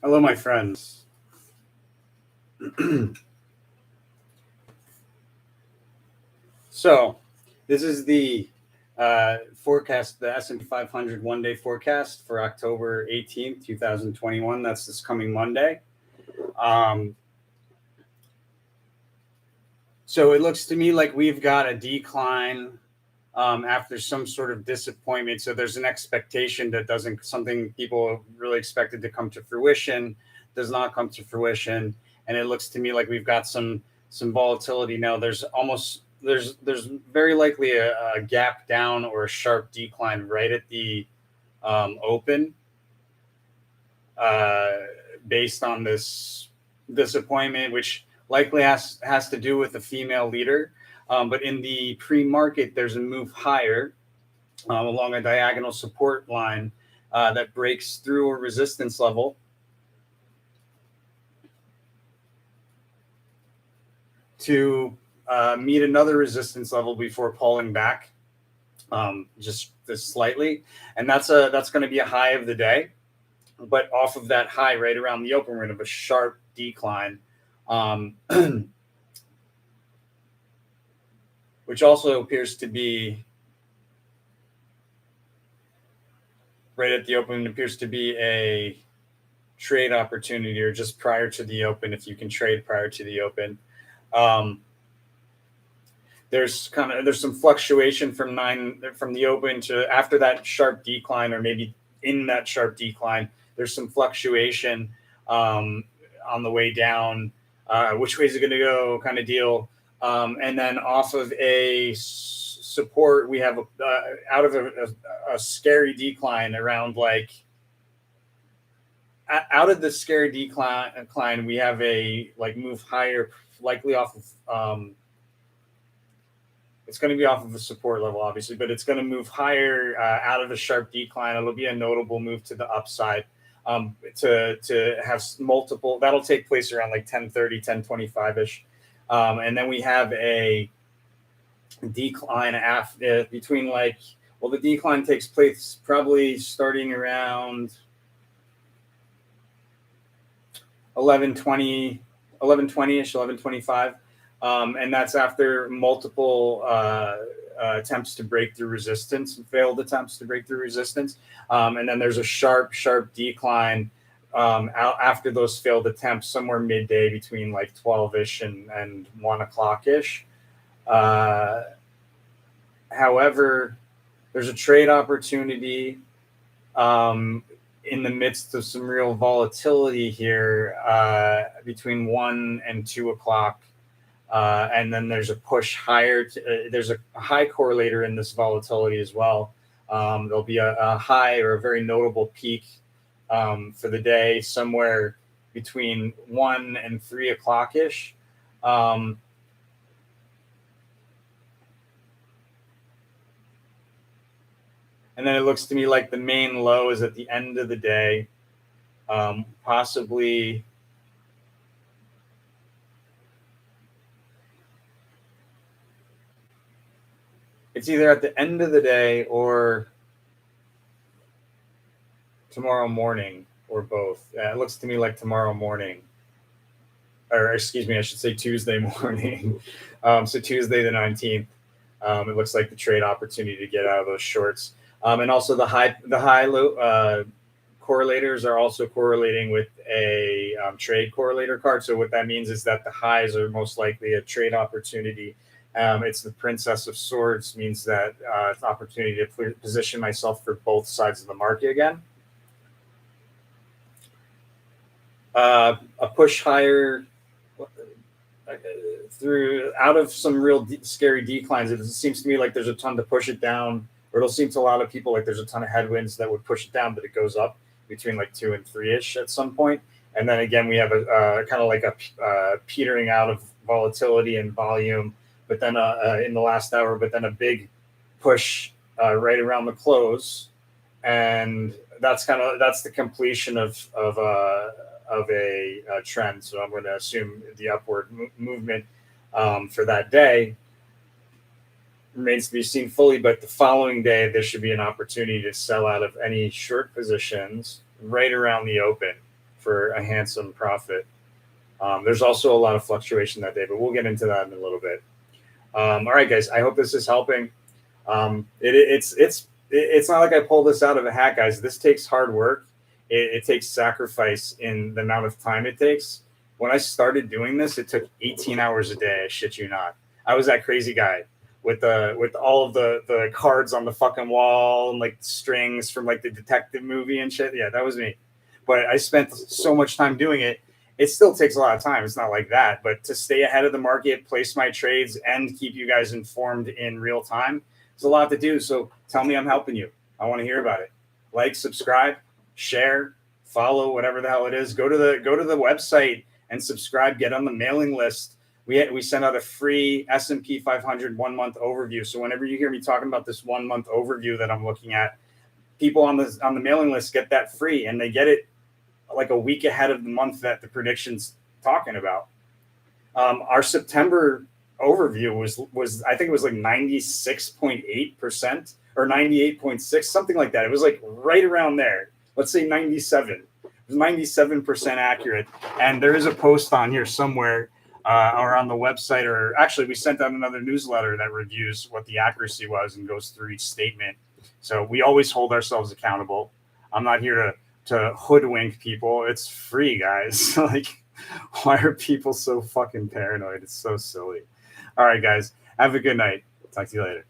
Hello, my friends. So, this is the forecast, the S&P 500 one-day forecast for October 18th, 2021. That's this coming Monday. So it looks to me like we've got a decline after some sort of disappointment. So there's an expectation that something people really expected to come to fruition does not come to fruition, and it looks to me like we've got some volatility now. There's very likely a gap down or a sharp decline right at the open, based on this disappointment, which likely has to do with the female leader. But in the pre-market, there's a move higher along a diagonal support line that breaks through a resistance level to meet another resistance level before pulling back just slightly. And that's going to be a high of the day. But off of that high, right around the open, we're going to have a sharp decline. Which also appears to be right at the open, appears to be a trade opportunity, or just prior to the open, if you can trade prior to the open. There's some fluctuation from the open to after that sharp decline, or maybe in that sharp decline, there's some fluctuation on the way down. Which way is it going to go, kind of deal. And then off of a support, we have out of a scary decline around out of the scary decline, we have a move higher, likely off of it's going to be off of a support level, obviously, but it's going to move higher out of a sharp decline. It'll be a notable move to the upside. To have multiple, that'll take place around 10:30, 10:25-ish. And then we have a decline after between the decline takes place probably starting around 11:20-ish, 11:25. And that's after multiple attempts to break through resistance, failed attempts to break through resistance. And then there's a sharp decline out after those failed attempts, somewhere midday between 12-ish and 1 o'clock-ish. However, there's a trade opportunity in the midst of some real volatility here between 1 and 2 o'clock. And then there's a push higher. There's a high correlator in this volatility as well. There'll be a high or a very notable peak for the day, somewhere between 1 and 3 o'clock-ish. And then it looks to me like the main low is at the end of the day, possibly. It's either at the end of the day or tomorrow morning, or both. It looks to me like tomorrow morning, or excuse me, I should say Tuesday morning. So Tuesday the 19th. It looks like the trade opportunity to get out of those shorts. And also the high low correlators are also correlating with a trade correlator card. So what that means is that the highs are most likely a trade opportunity. It's the Princess of Swords, means that it's an opportunity to position myself for both sides of the market again. A push higher through out of some real scary declines. It seems to me like there's a ton to push it down, or it'll seem to a lot of people like there's a ton of headwinds that would push it down, but it goes up between 2 and 3-ish at some point. And then again, we have a kind of a petering out of volatility and volume, but then in the last hour, but then a big push right around the close, and that's the completion of a trend. So I'm going to assume the upward movement for that day. remains to be seen fully, but the following day, there should be an opportunity to sell out of any short positions right around the open for a handsome profit. There's also a lot of fluctuation that day, but we'll get into that in a little bit. All right, guys, I hope this is helping. It's not like I pulled this out of a hat, guys. This takes hard work. It takes sacrifice in the amount of time it takes. When I started doing this, it took 18 hours a day. I shit you not. I was that crazy guy with all of the cards on the fucking wall and like strings from like the detective movie and shit. Yeah, that was me. But I spent so much time doing it. It still takes a lot of time. It's not like that. But to stay ahead of the market, place my trades, and keep you guys informed in real time, there's a lot to do. So tell me I'm helping you. I want to hear about it. Like, subscribe, share, follow, whatever the hell it is. Go to the website and subscribe. Get on the mailing list. We send out a free S&P 500 1-month overview. So whenever you hear me talking about this 1-month overview that I'm looking at, people on the mailing list get that free, and they get it like a week ahead of the month that the prediction's talking about. Our September overview was I think it was like 96.8% or 98.6, something like that. It was like right around there. Let's say 97. It was 97% accurate. And there is a post on here somewhere or on the website, or actually we sent out another newsletter that reviews what the accuracy was and goes through each statement. So we always hold ourselves accountable. I'm not here to hoodwink people. It's free, guys. Like, why are people so fucking paranoid? It's so silly. All right, guys, have a good night. Talk to you later.